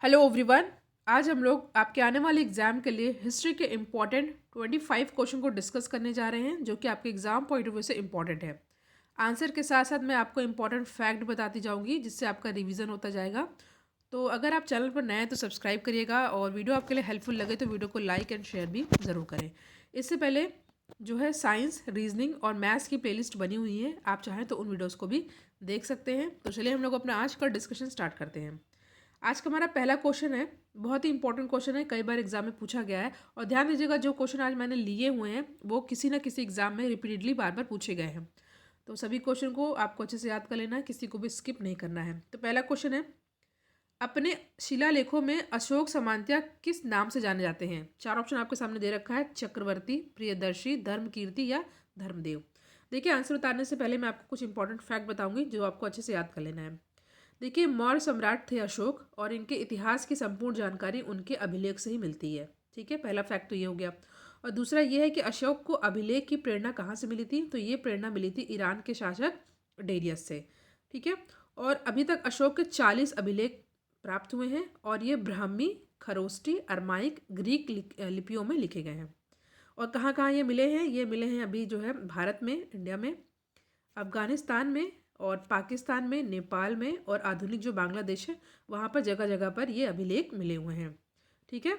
Hello everyone. आज हम लोग आपके आने वाले एग्जाम के लिए हिस्ट्री के इम्पॉर्टेंट 25 क्वेश्चन को डिस्कस करने जा रहे हैं जो कि आपके एग्जाम पॉइंट ऑफ व्यू से इम्पॉर्टेंट है। आंसर के साथ साथ मैं आपको इम्पॉर्टेंट फैक्ट बताती जाऊंगी जिससे आपका रिवीजन होता जाएगा। तो अगर आप चैनल पर नए हैं तो सब्सक्राइब करिएगा और वीडियो आपके लिए हेल्पफुल लगे तो वीडियो को लाइक एंड शेयर भी ज़रूर करें। इससे पहले जो है साइंस, रीजनिंग और मैथ्स की प्लेलिस्ट बनी हुई है, आप चाहें तो उन वीडियोज़ को भी देख सकते हैं। तो चलिए हम लोग अपना आज का डिस्कशन स्टार्ट करते हैं। आज का हमारा पहला क्वेश्चन है, बहुत ही इंपॉर्टेंट क्वेश्चन है, कई बार एग्जाम में पूछा गया है। और ध्यान दीजिएगा, जो क्वेश्चन आज मैंने लिए हुए हैं वो किसी ना किसी एग्जाम में रिपीटेडली बार बार पूछे गए हैं। तो सभी क्वेश्चन को आपको अच्छे से याद कर लेना है, किसी को भी स्किप नहीं करना है। तो पहला क्वेश्चन है, अपने शिलालेखों में अशोक सामंतिया किस नाम से जाने जाते हैं? चार ऑप्शन आपके सामने दे रखा है, चक्रवर्ती, प्रियदर्शी, धर्मकीर्ति या धर्मदेव। देखिए, आंसर उतारने से पहले मैं आपको कुछ इंपॉर्टेंट फैक्ट बताऊंगी जो आपको अच्छे से याद कर लेना है। देखिए, मौर्य सम्राट थे अशोक और इनके इतिहास की संपूर्ण जानकारी उनके अभिलेख से ही मिलती है। ठीक है, पहला फैक्ट तो ये हो गया। और दूसरा ये है कि अशोक को अभिलेख की प्रेरणा कहाँ से मिली थी? तो ये प्रेरणा मिली थी ईरान के शासक डेरियस से। ठीक है, और अभी तक अशोक के 40 अभिलेख प्राप्त हुए हैं और ये ब्राह्मी, खरोष्टी, अरमाइक, ग्रीक लिपियों में लिखे गए हैं। और कहाँ कहाँ ये मिले हैं? ये मिले हैं अभी जो है भारत में, इंडिया में, अफगानिस्तान में और पाकिस्तान में, नेपाल में और आधुनिक जो बांग्लादेश है वहाँ पर जगह जगह पर ये अभिलेख मिले हुए हैं। ठीक है,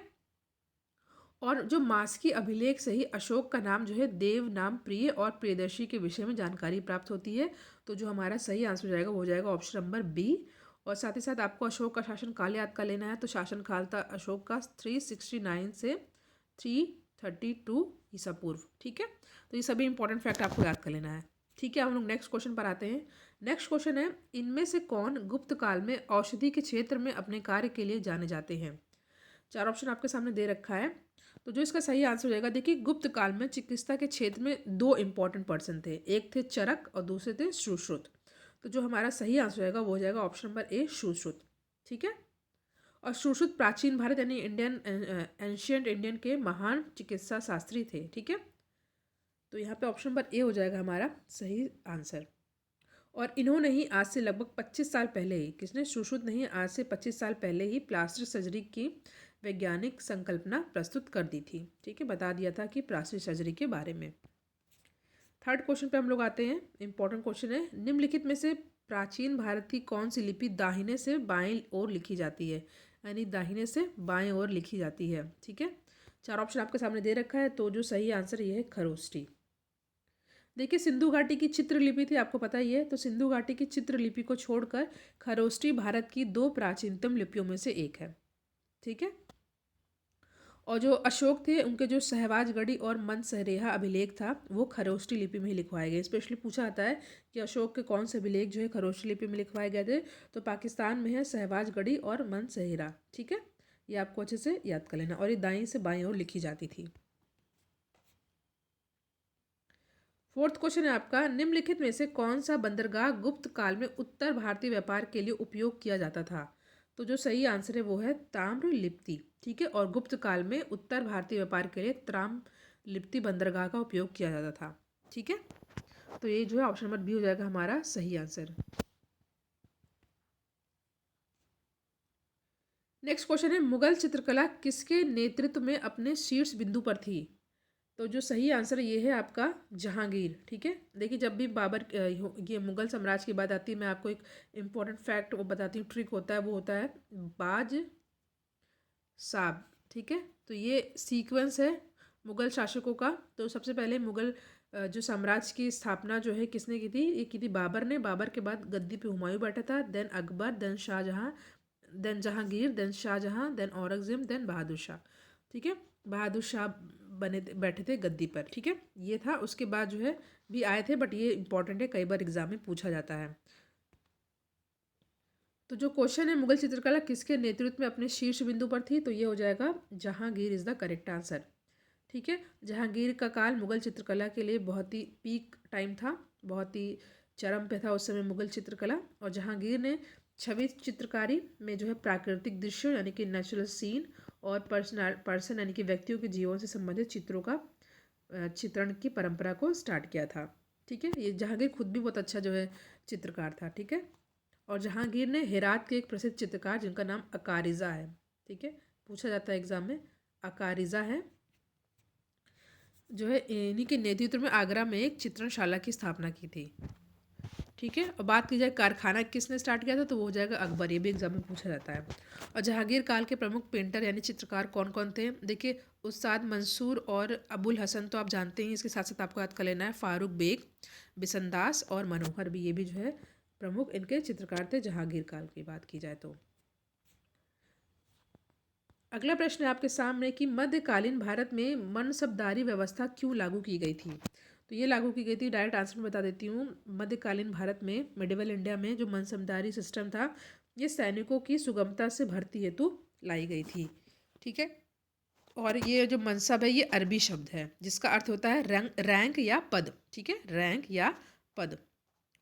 और जो मास्की अभिलेख से ही अशोक का नाम जो है देव नाम प्रिय और प्रियदर्शी के विषय में जानकारी प्राप्त होती है। तो जो हमारा सही आंसर हो जाएगा वो हो जाएगा ऑप्शन नंबर बी। और साथ ही साथ आपको अशोक का शासन काल याद कर लेना है। तो शासन काल था अशोक का 369 से 332 ईसा पूर्व। ठीक है, तो ये सभी इंपॉर्टेंट फैक्ट आपको याद कर लेना है। ठीक है, हम लोग नेक्स्ट क्वेश्चन पर आते हैं। नेक्स्ट क्वेश्चन है, इनमें से कौन गुप्त काल में औषधि के क्षेत्र में अपने कार्य के लिए जाने जाते हैं? चार ऑप्शन आपके सामने दे रखा है। तो जो इसका सही आंसर हो जाएगा, देखिए, गुप्त काल में चिकित्सा के क्षेत्र में दो इंपॉर्टेंट पर्सन थे, एक थे चरक और दूसरे थे सुश्रुत। तो जो हमारा सही आंसर रहेगा वो हो जाएगा ऑप्शन नंबर ए, सुश्रुत। ठीक है, और सुश्रुत प्राचीन भारत यानी इंडियन एंशियंट इंडियन के महान चिकित्सा शास्त्री थे। ठीक है, तो यहाँ पे ऑप्शन नंबर ए हो जाएगा हमारा सही आंसर। और इन्होंने ही आज से लगभग 25 साल पहले ही, किसने? सुश्रुत ने ही आज से 25 साल पहले ही प्लास्टिक सर्जरी की वैज्ञानिक संकल्पना प्रस्तुत कर दी थी। ठीक है, बता दिया था कि प्लास्टिक सर्जरी के बारे में। थर्ड क्वेश्चन पे हम लोग आते हैं। इंपॉर्टेंट क्वेश्चन है, निम्नलिखित में से प्राचीन भारत की कौन सी लिपि दाहिने से बाएं ओर लिखी जाती है? यानी दाहिने से बाएं ओर लिखी जाती है। ठीक है, चार ऑप्शन आपके सामने दे रखा है। तो जो सही आंसर ये है खरोष्टी। देखिए, सिंधु घाटी की चित्रलिपि थी, आपको पता ही है। तो सिंधु घाटी की चित्रलिपि को छोड़कर खरोष्टी भारत की दो प्राचीनतम लिपियों में से एक है। ठीक है, और जो अशोक थे उनके जो सहवाजगढ़ी और मनसहरेहा अभिलेख था वो खरोष्टी लिपि में ही लिखवाए गए। स्पेशली पूछा आता है कि अशोक के कौन से अभिलेख जो है खरोष्टी लिपि में लिखवाए गए थे। तो पाकिस्तान में है सहवाजगढ़ी और मनसहेरा। ठीक है, ये आपको अच्छे से याद कर लेना, और ये दाएं से बाएं ओर लिखी जाती थी। फोर्थ क्वेश्चन है आपका, निम्नलिखित में से कौन सा बंदरगाह गुप्त काल में उत्तर भारतीय व्यापार के लिए उपयोग किया जाता था? तो जो सही आंसर है वो है ताम्रलिप्ति। ठीक है, और गुप्त काल में उत्तर भारतीय व्यापार के लिए ताम्रलिप्ति बंदरगाह का उपयोग किया जाता था। ठीक है, तो ये जो है ऑप्शन नंबर बी हो जाएगा हमारा सही आंसर। नेक्स्ट क्वेश्चन है, मुगल चित्रकला किसके नेतृत्व में अपने शीर्ष बिंदु पर थी? तो जो सही आंसर ये है आपका जहांगीर। ठीक है, देखिए, जब भी बाबर ये मुगल साम्राज्य की बात आती है, मैं आपको एक इम्पॉर्टेंट फैक्ट वो बताती हूँ, ट्रिक होता है, वो होता है बाज साब। ठीक है, तो ये सीक्वेंस है मुगल शासकों का। तो सबसे पहले मुगल जो साम्राज्य की स्थापना जो है किसने की थी? ये की थी बाबर ने। बाबर के बाद गद्दी पे हुमायूं बैठा था, then Akbar, then Shahjahan, then Jahangir, then Shahjahan, then Aurangzeb, then Bahadur Shah. ठीक है, बहादुर शाह बैठे थे गद्दी पर। ठीक है, ये था। उसके बाद जो है भी आए थे, बट ये इंपॉर्टेंट है, कई बार एग्जाम में पूछा जाता है। तो जो क्वेश्चन है, मुगल चित्रकला किसके नेतृत्व में अपने शीर्ष बिंदु पर थी? तो ये हो जाएगा Jahangir is the correct answer. ठीक है, जहांगीर का काल मुगल चित्रकला के लिए बहुत ही पीक टाइम था, बहुत ही चरम पे था उस समय मुगल चित्रकला। और जहांगीर ने छवि चित्रकारी में जो है प्राकृतिक दृश्यों यानी कि नेचुरल सीन और पर्सन यानी कि व्यक्तियों के जीवन से संबंधित चित्रों का चित्रण की परंपरा को स्टार्ट किया था। ठीक है, ये जहांगीर खुद भी बहुत अच्छा जो है चित्रकार था। ठीक है, और जहांगीर ने हेरात के एक प्रसिद्ध चित्रकार जिनका नाम अकारिजा है, ठीक है, पूछा जाता है एग्जाम में, अकारिजा है, जो है इन्हीं के नेतृत्व में आगरा में एक चित्रशाला की स्थापना की थी। ठीक है, और बात की जाए कारखाना किसने स्टार्ट किया था, तो वो हो जाएगा अकबर, ये भी एग्जाम में पूछा जाता है। और जहांगीर काल के प्रमुख पेंटर यानी चित्रकार कौन कौन थे, देखिए उस्ताद मंसूर और अबुल हसन तो आप जानते हैं, इसके साथ साथ आपको याद कर लेना है फारूक बेग, बिसनदास और मनोहर भी, ये भी जो है प्रमुख इनके चित्रकार थे जहांगीर काल की बात की जाए तो। अगला प्रश्न है आपके सामने कि मध्यकालीन भारत में मनसबदारी व्यवस्था क्यों लागू की गई थी। तो ये लागू की गई थी, डायरेक्ट आंसर में बता देती हूँ। मध्यकालीन भारत में, मिडिवल इंडिया में जो मनसबदारी सिस्टम था, ये सैनिकों की सुगमता से भर्ती हेतु लाई गई थी। ठीक है, और ये जो मनसब है ये अरबी शब्द है जिसका अर्थ होता है रैंक या पद। ठीक है, रैंक या पद,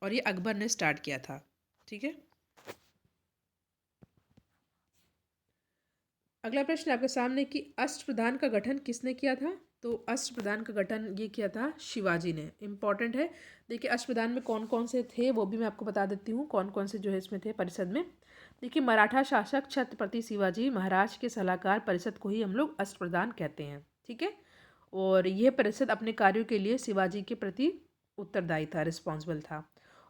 और ये अकबर ने स्टार्ट किया था। ठीक है, अगला प्रश्न आपके सामने कि अष्टप्रधान का गठन किसने किया था। तो अष्टप्रधान का गठन ये किया था शिवाजी ने। इम्पॉर्टेंट है, देखिए अष्टप्रधान में कौन कौन से थे वो भी मैं आपको बता देती हूँ, कौन कौन से जो है इसमें थे परिषद में। देखिए मराठा शासक छत्रपति शिवाजी महाराज के सलाहकार परिषद को ही हम लोग अष्टप्रधान कहते हैं। ठीक है, और यह परिषद अपने कार्यों के लिए शिवाजी के प्रति उत्तरदायी था, रिस्पॉन्सिबल था।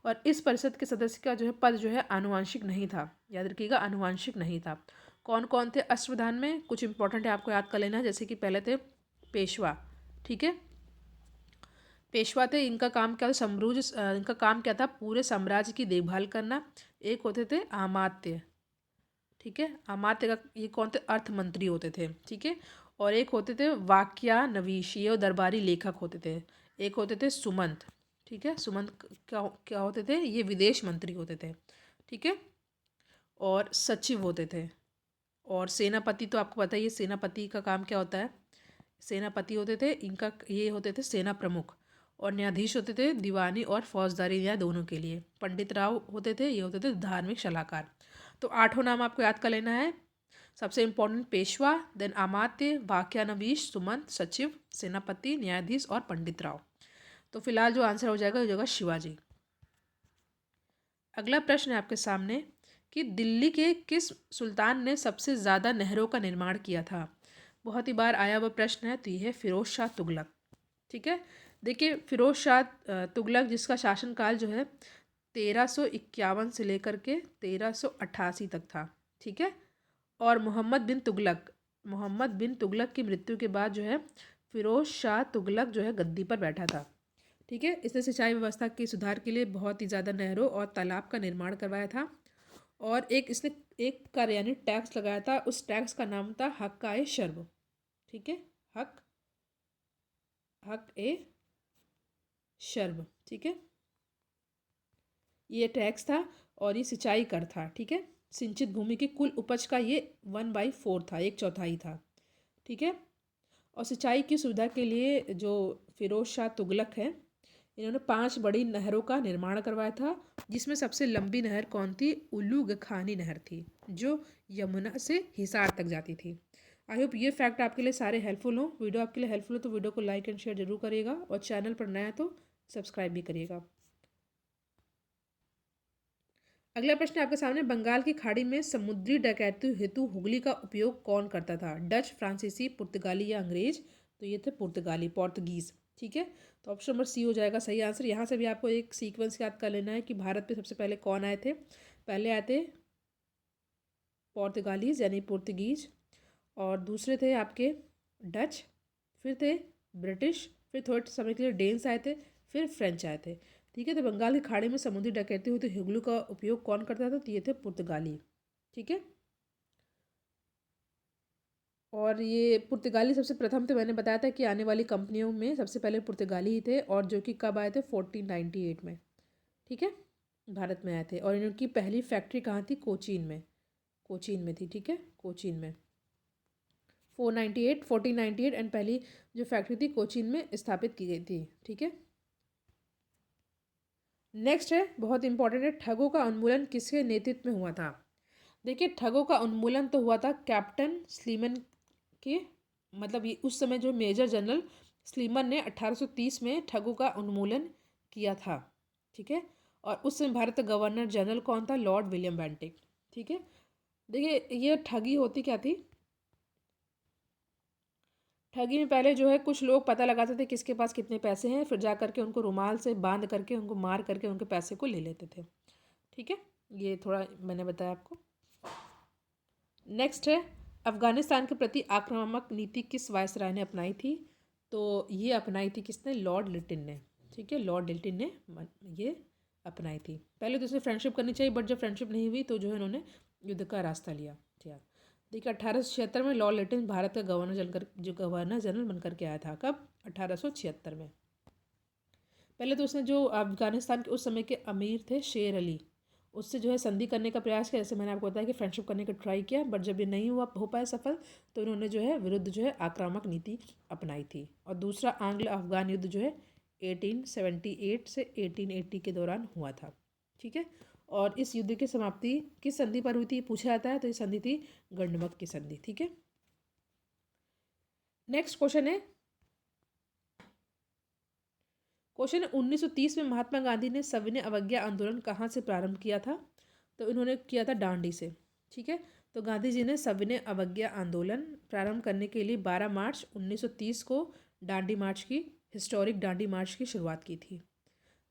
और इस परिषद के सदस्य का जो है पद जो है आनुवांशिक नहीं था, याद रखिएगा आनुवांशिक नहीं था। कौन कौन थे अष्टप्रधान में, कुछ इंपॉर्टेंट है आपको याद कर लेना है, जैसे कि पहले थे पेशवा। ठीक है, पेशवा थे, इनका काम क्या था, इनका काम क्या था, पूरे साम्राज्य की देखभाल करना। एक होते थे अमात्य। ठीक है, अमात्य का ये कौन थे, अर्थ मंत्री होते थे। ठीक है, और एक होते थे वाक्यानवीश, ये दरबारी लेखक होते थे। एक होते थे सुमंत। ठीक है, सुमंत क्या क्या होते थे, ये विदेश मंत्री होते थे। ठीक है, और सचिव होते थे। और सेनापति तो आपको पता ही है, सेनापति का काम क्या होता है, सेनापति होते थे, इनका ये होते थे सेना प्रमुख। और न्यायाधीश होते थे दीवानी और फौजदारी न्याय दोनों के लिए। पंडित राव होते थे, ये होते थे धार्मिक सलाहकार। तो आठों नाम आपको याद कर लेना है। सबसे इंपॉर्टेंट पेशवा, देन अमात्य, वाक्यानवीश, सुमंत, सचिव, सेनापति, न्यायाधीश और पंडित राव। तो फिलहाल जो आंसर हो जाएगा वो जाएगा शिवाजी। अगला प्रश्न है आपके सामने कि दिल्ली के किस सुल्तान ने सबसे ज़्यादा नहरों का निर्माण किया था। बहुत ही बार आया हुआ प्रश्न है, तो ये है फिरोज शाह तुगलक। ठीक है, देखिए फिरोज शाह तुगलक जिसका शासनकाल जो है 1351 से लेकर के 1388 तक था। ठीक है, और मोहम्मद बिन तुगलक की मृत्यु के बाद जो है फिरोज शाह तुगलक जो है गद्दी पर बैठा था। ठीक है, इसने सिंचाई व्यवस्था के सुधार के लिए बहुत ही ज़्यादा नहरों और तालाब का निर्माण करवाया था। और एक इसने एक कर यानी टैक्स लगाया था, उस टैक्स का नाम था हक ए शर्ब। ठीक है, हक हक ए शर्ब। ठीक है, ये टैक्स था और ये सिंचाई कर था। ठीक है, सिंचित भूमि की कुल उपज का ये 1/4 था, 1/4 था। ठीक है, और सिंचाई की सुविधा के लिए जो फिरोज शाह तुगलक है, इन्होंने 5 बड़ी नहरों का निर्माण करवाया था, जिसमें सबसे लंबी नहर कौन थी, उल्लू गखानी नहर थी, जो यमुना से हिसार तक जाती थी। आई होप ये फैक्ट आपके लिए सारे हेल्पफुल हो। वीडियो आपके लिए हेल्पफुल हो तो वीडियो को लाइक एंड शेयर जरूर करिएगा, और चैनल पर नया है तो सब्सक्राइब भी करिएगा। अगला प्रश्न आपके सामने, बंगाल की खाड़ी में समुद्री डकैती हेतु हुगली का उपयोग कौन करता था, डच, फ्रांसीसी, पुर्तगाली या अंग्रेज। तो ये थे पुर्तगाली, पोर्तुगीज। ठीक है, तो ऑप्शन नंबर सी हो जाएगा सही आंसर। यहाँ से भी आपको एक सीक्वेंस याद कर लेना है कि भारत पे सबसे पहले कौन आए थे। पहले आए थे पोर्तगालीज यानी पुर्तगीज, और दूसरे थे आपके डच, फिर थे ब्रिटिश, फिर थोड़े समय के लिए डेन्स आए थे, फिर फ्रेंच आए थे। ठीक है, तो बंगाल की खाड़ी में समुद्री डकैती हुई तो हुगली का उपयोग कौन करता था, तो ये थे पुर्तगाली। ठीक है, और ये पुर्तगाली सबसे प्रथम थे, मैंने बताया था कि आने वाली कंपनियों में सबसे पहले पुर्तगाली ही थे, और जो कि कब आए थे 1498 में। ठीक है, भारत में आए थे, और इनकी पहली फैक्ट्री कहाँ थी, कोचीन में, कोचीन में थी। ठीक है, कोचीन में 1498 एंड पहली जो फैक्ट्री थी कोचीन में स्थापित की गई थी। ठीक है, नेक्स्ट है बहुत इंपॉर्टेंट है, ठगों का उन्मूलन किसके नेतृत्व में हुआ था। देखिए ठगों का उन्मूलन तो हुआ था कैप्टन स्लीमन के, मतलब ये उस समय जो मेजर जनरल स्लीमन ने 1830 में ठगों का उन्मूलन किया था। ठीक है, और उस समय भारत का गवर्नर जनरल कौन था? Lord William Bentinck. ठीक है, देखिए ये ठगी होती क्या थी? ठगी में पहले जो है कुछ लोग पता लगाते थे किसके पास कितने पैसे हैं, फिर जा करके उनको रुमाल से बांध करके उनको मार करके उनके पैसे को ले लेते थे। ठीक है, ये थोड़ा मैंने बताया आपको। नेक्स्ट है, अफगानिस्तान के प्रति आक्रामक नीति किस वायसराय ने अपनाई थी? तो ये अपनाई थी किसने? लॉर्ड लिटिन ने। ठीक है, लॉर्ड लिटिन ने ये अपनाई थी। पहले तो इसने फ्रेंडशिप करनी चाहिए, बट जब फ्रेंडशिप नहीं हुई तो जो है इन्होंने युद्ध का रास्ता लिया। ठीक, देखिए 1876 में लॉर्ड लिटिन भारत का गवर्नर जनरल बनकर के आया था। कब? 1876 में। पहले तो उसने जो अफगानिस्तान के उस समय के अमीर थे शेर अली, उससे जो है संधि करने का प्रयास किया। जैसे मैंने आपको बताया कि फ्रेंडशिप करने का ट्राई किया, बट जब ये नहीं हो पाया सफल, तो इन्होंने जो है विरुद्ध जो है आक्रामक नीति अपनाई थी। और दूसरा आंग्ल अफगान युद्ध जो है 1878 से 1880 के दौरान हुआ था। ठीक है, और इस युद्ध की समाप्ति किस संधि पर हुई थी पूछा जाता है, तो ये संधि थी गंडमक की संधि। ठीक है, नेक्स्ट क्वेश्चन है, 1930 में महात्मा गांधी ने सविनय अवज्ञा आंदोलन कहाँ से प्रारंभ किया था? तो इन्होंने किया था दांडी से। ठीक है, तो गांधी जी ने सविनय अवज्ञा आंदोलन प्रारंभ करने के लिए 12 मार्च 1930 को दांडी मार्च की हिस्टोरिक दांडी मार्च की शुरुआत की थी।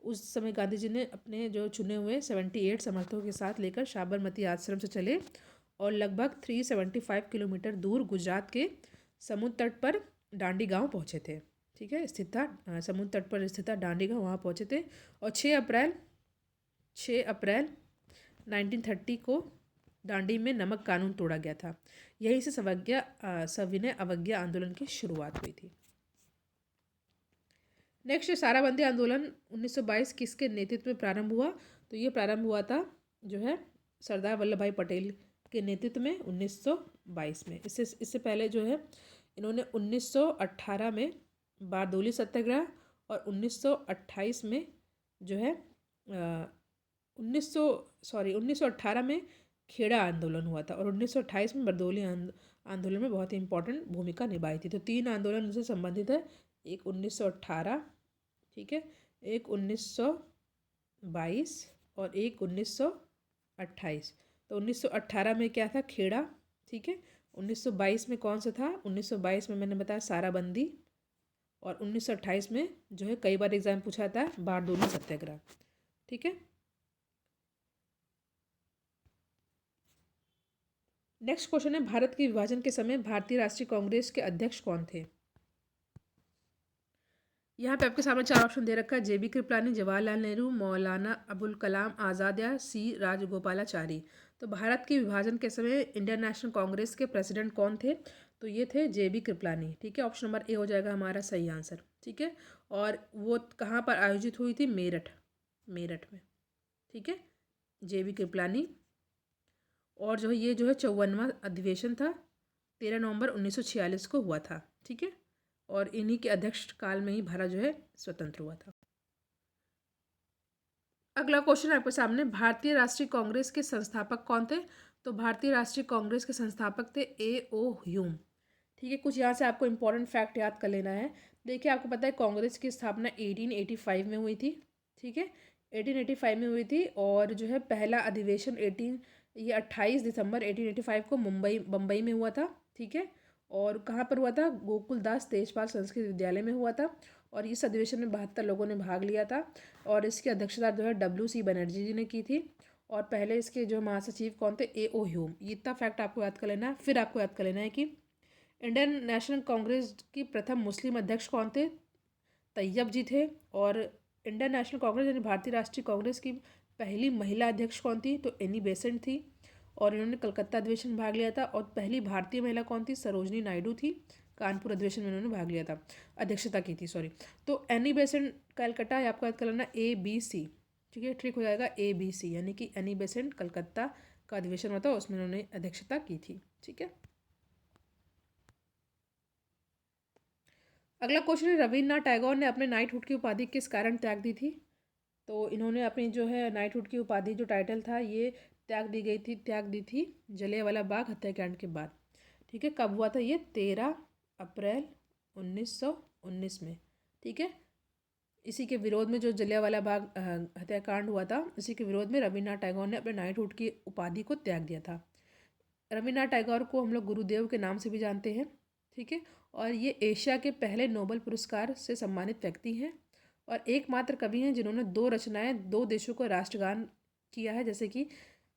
उस समय गांधी जी ने अपने जो चुने हुए 78 समर्थकों के साथ लेकर साबरमती आश्रम से चले और लगभग 375 किलोमीटर दूर गुजरात के समुद्र तट पर दांडी गांव पहुंचे थे। ठीक है, स्थित था समुद्र तट पर स्थित था दांडी गांव, वहाँ पहुंचे थे। और 6 अप्रैल 1930 को दांडी में नमक कानून तोड़ा गया था। यहीं से सविनय अवज्ञा आंदोलन की शुरुआत हुई थी। नेक्स्ट, साराबंदी आंदोलन 1922 किसके नेतृत्व में प्रारंभ हुआ? तो ये प्रारंभ हुआ था जो है सरदार वल्लभ भाई पटेल के नेतृत्व में 1922 में। इससे पहले जो है इन्होंने 1918 में बारदोली सत्याग्रह और 1928 में जो है 1918 में खेड़ा आंदोलन हुआ था और 1928 में बारदोली आंदोलन में बहुत ही इंपॉर्टेंट भूमिका निभाई थी। तो 3 आंदोलन उनसे संबंधित है, एक 1918, ठीक है, एक 1922 और एक 1928। तो 1918 में क्या था? खेड़ा। ठीक है, 1922 में कौन सा था? 1922 में मैंने बताया साराबंदी, और 1928 में जो है कई बार एग्जाम पूछा था बारदोली सत्याग्रह। ठीक है, नेक्स्ट क्वेश्चन है, भारत के विभाजन के समय भारतीय राष्ट्रीय कांग्रेस के अध्यक्ष कौन थे? यहाँ पे आपके सामने 4 ऑप्शन दे रखा है, जेबी कृपलानी, जवाहरलाल नेहरू, मौलाना अबुल कलाम आज़ाद या सी राजगोपालाचारी। तो भारत के विभाजन के समय इंडियन नेशनल कांग्रेस के प्रेसिडेंट कौन थे? तो ये थे जेबी कृपलानी। ठीक है, ऑप्शन नंबर ए हो जाएगा हमारा सही आंसर। ठीक है, और वो कहाँ पर आयोजित हुई थी? मेरठ में। ठीक है, जेबी कृपलानी। और जो है ये जो है 54वां अधिवेशन था, 13 नवंबर 1946 को हुआ था। ठीक है, और इन्हीं के अध्यक्ष काल में ही भारत जो है स्वतंत्र हुआ था। अगला क्वेश्चन आपके सामने, भारतीय राष्ट्रीय कांग्रेस के संस्थापक कौन थे? तो भारतीय राष्ट्रीय कांग्रेस के संस्थापक थे A.O. ह्यूम। ठीक है, कुछ यहाँ से आपको इंपॉर्टेंट फैक्ट याद कर लेना है। देखिए, आपको पता है कांग्रेस की स्थापना 1885 में हुई थी। ठीक है, 1885 में हुई थी, और जो है पहला अधिवेशन 28 दिसंबर 1885 को बम्बई में हुआ था। ठीक है, और कहाँ पर हुआ था? गोकुलदास तेजपाल संस्कृत विद्यालय में हुआ था, और इस अधिवेशन में 72 लोगों ने भाग लिया था, और इसकी अध्यक्षता जो है WC बनर्जी जी ने की थी। और पहले इसके जो महासचिव कौन थे? A.O. ह्यूम। इतना फैक्ट आपको याद कर लेना है। फिर आपको याद कर लेना है कि इंडियन नेशनल कांग्रेस की प्रथम मुस्लिम अध्यक्ष कौन थे? तैयब जी थे। और इंडियन नेशनल कांग्रेस यानी भारतीय राष्ट्रीय कांग्रेस की पहली महिला अध्यक्ष कौन थी? तो एनी बेसेंट थी, और इन्होंने कलकत्ता अधिवेशन में भाग लिया था। और पहली भारतीय महिला कौन थी? सरोजनी नायडू थी, कानपुर अधिवेशन में इन्होंने भाग लिया था, अध्यक्षता की थी, सॉरी। तो एनी बेसेंट कलकत्ता, आपको याद कर लेना ABC। ठीक है, ट्रिक हो जाएगा ABC, यानी कि एनी बेसेंट कलकत्ता का अधिवेशन हुआ था, उसमें उन्होंने अध्यक्षता की थी। ठीक है, अगला क्वेश्चन है, रविन्द्रनाथ टैगोर ने अपने नाइटहुड की उपाधि किस कारण त्याग दी थी? तो इन्होंने अपनी जो है नाइटहुड की उपाधि, जो टाइटल था, ये त्याग दी थी जलियांवाला बाग हत्याकांड के बाद। ठीक है, कब हुआ था ये? 13 अप्रैल 1919 में। ठीक है, इसी के विरोध में जो जलियांवाला बाग हत्याकांड हुआ था, इसी के विरोध में रविन्द्रनाथ टैगोर ने अपने नाइटहुड की उपाधि को त्याग दिया था। रविन्द्रनाथ टैगोर को हम लोग गुरुदेव के नाम से भी जानते हैं, ठीक है। और ये एशिया के पहले नोबेल पुरस्कार से सम्मानित व्यक्ति हैं और एकमात्र कवि हैं जिन्होंने 2 रचनाएं 2 देशों को राष्ट्रगान किया है, जैसे कि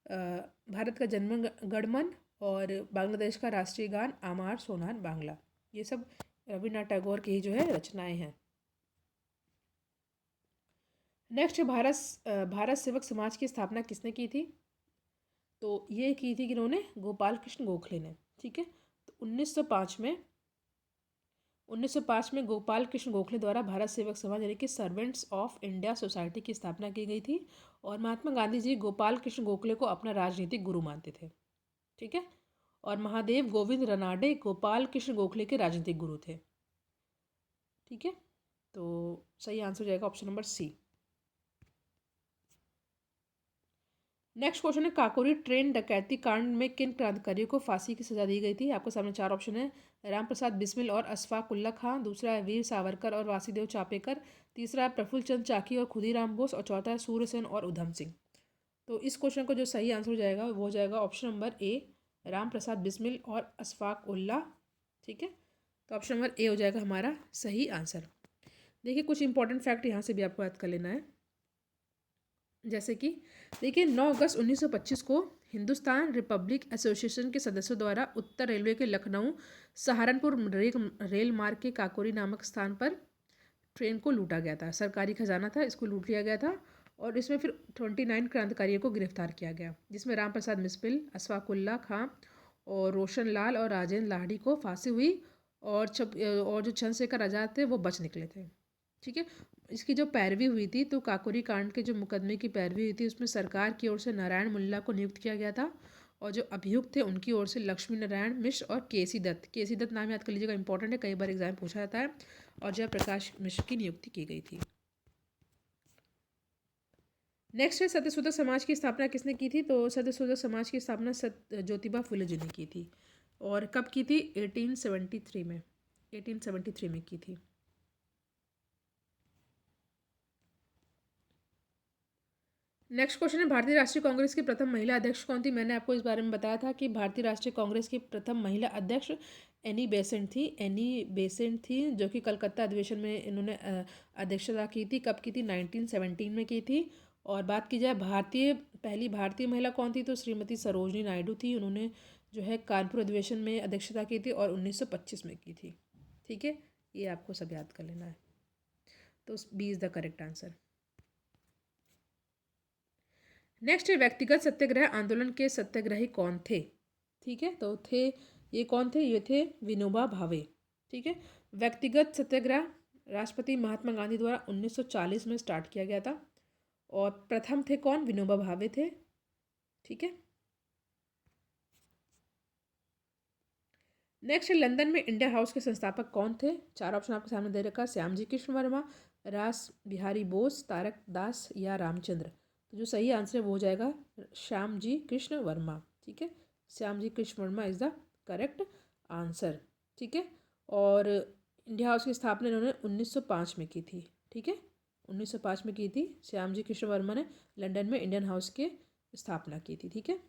भारत का जनगण और बांग्लादेश का राष्ट्रीय गान आमार सोनार बांग्ला। ये सब रविन्द्रनाथ टैगोर की ही जो है रचनाएं हैं। नेक्स्ट, भारत सेवक समाज की स्थापना किसने की थी? तो ये की थी कि इन्होंने गोपाल कृष्ण गोखले ने, ठीक है। तो 1905 में गोपाल कृष्ण गोखले द्वारा भारत सेवक समाज यानी कि सर्वेंट्स ऑफ इंडिया सोसाइटी की स्थापना की गई थी और महात्मा गांधी जी गोपाल कृष्ण गोखले को अपना राजनीतिक गुरु मानते थे, ठीक है। और महादेव गोविंद रनाडे गोपाल कृष्ण गोखले के राजनीतिक गुरु थे, ठीक है। तो सही आंसर हो जाएगा option number C. Next question है, काकोरी ट्रेन डकैती कांड में किन क्रांतिकारियों को फांसी की सजा दी गई थी? आपके सामने 4 ऑप्शन है, राम प्रसाद बिस्मिल और अशफाक उल्ला खां, दूसरा है वीर सावरकर और वासुदेव चापेकर, तीसरा है प्रफुल्ल चंद्र चाकी और खुदीराम बोस और चौथा है सूर्यसेन और उधम सिंह। तो इस क्वेश्चन को जो सही आंसर हो जाएगा वो हो जाएगा option number A, Ram Prasad Bismil और अशफाक उल्ला, ठीक है। तो ऑप्शन नंबर ए हो जाएगा हमारा सही आंसर। देखिए कुछ इंपॉर्टेंट फैक्ट यहाँ से भी आपको याद कर लेना है, जैसे कि देखिए 9 अगस्त 1925 को हिंदुस्तान रिपब्लिक एसोसिएशन के सदस्यों द्वारा उत्तर रेलवे के लखनऊ सहारनपुर रेल मार्ग के काकोरी नामक स्थान पर ट्रेन को लूटा गया था। सरकारी खजाना था, इसको लूट लिया गया था और इसमें फिर 29 क्रांतिकारियों को गिरफ्तार किया गया, जिसमें राम प्रसाद बिस्मिल, अशफाक उल्ला खां और रोशन लाल और राजेंद्र लाहिड़ी को फांसी हुई और जो चंद्रशेखर आज़ाद थे वो बच निकले थे, ठीक है। इसकी जो पैरवी हुई थी, तो काकोरी कांड के जो मुकदमे की पैरवी हुई थी उसमें सरकार की ओर से नारायण मुल्ला को नियुक्त किया गया था और जो अभियुक्त थे उनकी ओर से लक्ष्मी नारायण मिश्र और केसी दत्त नाम याद कर लीजिएगा, इंपॉर्टेंट है, कई बार एग्जाम पूछा जाता है, और जयप्रकाश मिश्र की नियुक्ति की गई थी। नेक्स्ट है, सत्यशोधक समाज की स्थापना किसने की थी? तो सत्यशोधक समाज की स्थापना ज्योतिबा फुले जी ने की थी और कब की थी? 1873 में की थी। नेक्स्ट क्वेश्चन है, भारतीय राष्ट्रीय कांग्रेस की प्रथम महिला अध्यक्ष कौन थी? मैंने आपको इस बारे में बताया था कि भारतीय राष्ट्रीय कांग्रेस की प्रथम महिला अध्यक्ष एनी बेसेंट थी जो कि कलकत्ता अधिवेशन में इन्होंने अध्यक्षता की थी। कब की थी? 1917 में की थी। और बात की जाए पहली भारतीय महिला कौन थी, तो श्रीमती सरोजनी नायडू थी। उन्होंने जो है कानपुर अधिवेशन में अध्यक्षता की थी और 1925 में की थी, ठीक है। ये आपको सब याद कर लेना है। तो B is the correct answer. Next है, व्यक्तिगत सत्याग्रह आंदोलन के सत्याग्रही कौन थे? ठीक है, तो ये कौन थे? ये थे विनोबा भावे, ठीक है। व्यक्तिगत सत्याग्रह राष्ट्रपति महात्मा गांधी द्वारा 1940 में स्टार्ट किया गया था और प्रथम थे कौन? विनोबा भावे थे, ठीक है। नेक्स्ट, लंदन में इंडिया हाउस के संस्थापक कौन थे? 4 ऑप्शन आपके सामने दे रखा, श्यामजी कृष्ण वर्मा, रास बिहारी बोस, तारक दास या रामचंद्र। तो जो सही आंसर है वो हो जाएगा श्यामजी कृष्ण वर्मा, ठीक है। Shyamji Krishna Verma is the correct answer, ठीक है। और इंडिया हाउस की स्थापना इन्होंने 1905 में की थी, ठीक है। 1905 में की थी श्यामजी कृष्ण वर्मा ने लंदन में इंडियन हाउस की स्थापना की थी, ठीक है।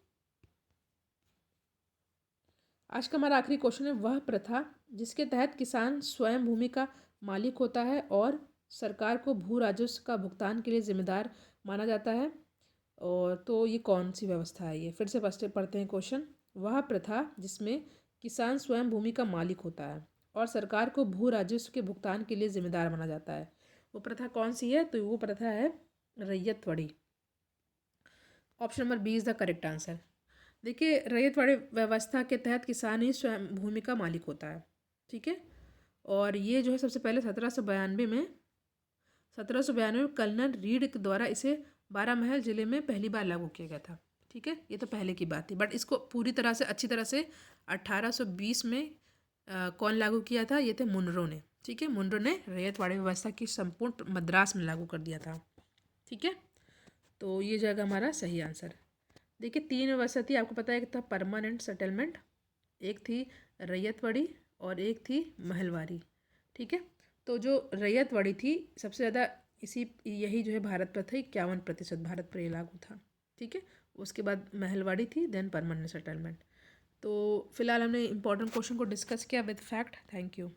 आज का हमारा आखिरी क्वेश्चन है, वह प्रथा जिसके तहत किसान स्वयं भूमि का मालिक होता है और सरकार को भू राजस्व का भुगतान के लिए जिम्मेदार माना जाता है, और तो ये कौन सी व्यवस्था है? ये फिर से पढ़ते हैं क्वेश्चन। वह प्रथा जिसमें किसान स्वयं भूमि का मालिक होता है और सरकार को भू राजस्व के भुगतान के लिए जिम्मेदार माना जाता है, वो प्रथा कौन सी है? तो वो प्रथा है Ryotwari. Option number B is the correct answer. देखिए, रैयतवाड़ी व्यवस्था के तहत किसान ही स्वयं भूमि का मालिक होता है, ठीक है। और ये जो है सबसे पहले 1792 में कर्नल रीड के द्वारा इसे बारामहल जिले में पहली बार लागू किया गया था, ठीक है। ये तो पहले की बात थी, बट इसको पूरी तरह से अच्छी तरह से 1820 में कौन लागू किया था? ये थे मुनरो ने, ठीक है। मुनरो ने रैयतवाड़ी व्यवस्था की संपूर्ण मद्रास में लागू कर दिया था, ठीक है। तो ये जाएगा हमारा सही आंसर। देखिए, 3 व्यवस्था थी, आपको पता है, एक था परमानेंट सेटलमेंट, एक थी रैयतवाड़ी और एक थी महलवाड़ी, ठीक है। तो जो रैयतवाड़ी थी सबसे ज़्यादा यही जो है भारत पर था, 51% भारत पर ये लागू था। ठीक है, उसके बाद महलवाड़ी थी, देन परमानेंट सेटलमेंट। तो फिलहाल हमने इंपॉर्टेंट क्वेश्चन को डिस्कस किया विद फैक्ट। Thank you.